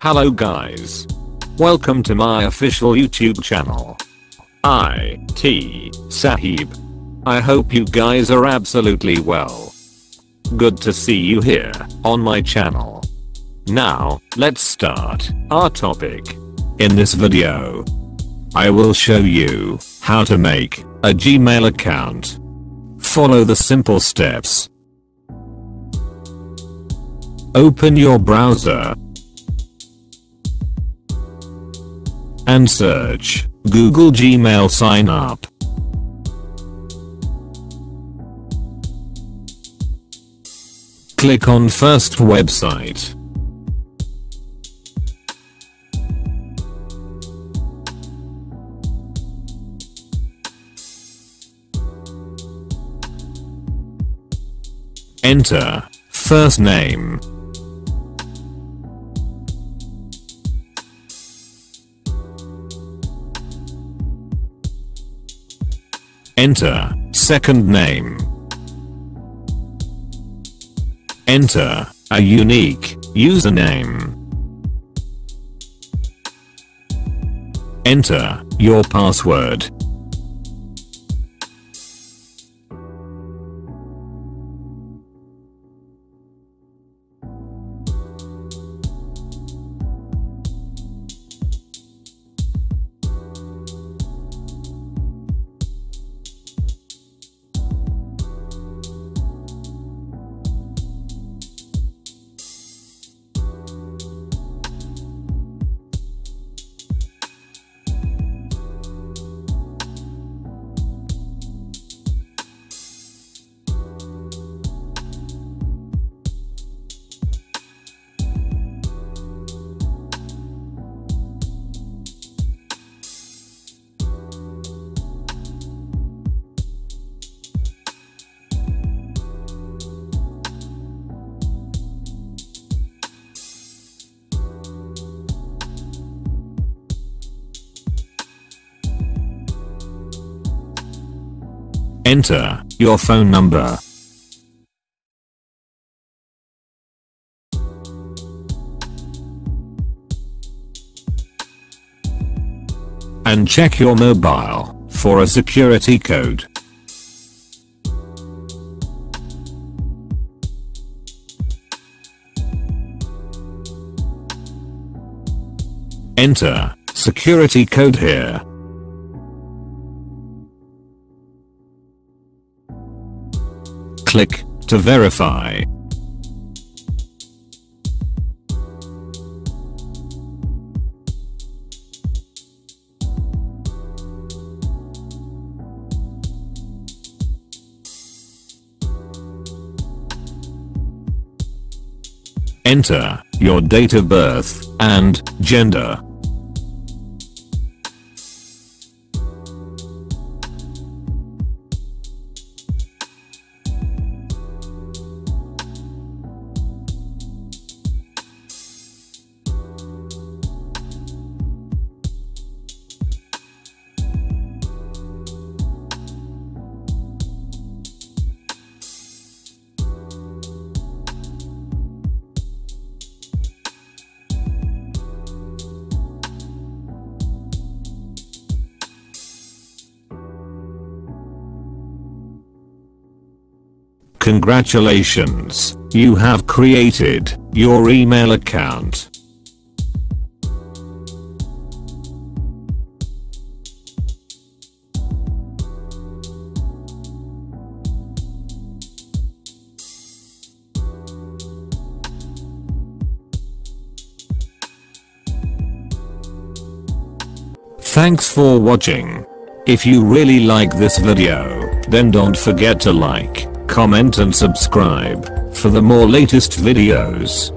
Hello guys. Welcome to my official YouTube channel. IT Sahib. I hope you guys are absolutely well. Good to see you here on my channel. Now, let's start our topic. In this video, I will show you how to make a Gmail account. Follow the simple steps. Open your browser and search Google Gmail sign up. Click on first website. Enter first name. Enter second name. Enter a unique username. Enter your password. Enter your phone number. And check your mobile for a security code. Enter security code here. Click to verify. Enter your date of birth and gender. Congratulations, you have created your email account. Thanks for watching. If you really like this video, then don't forget to like, comment and subscribe for the more latest videos.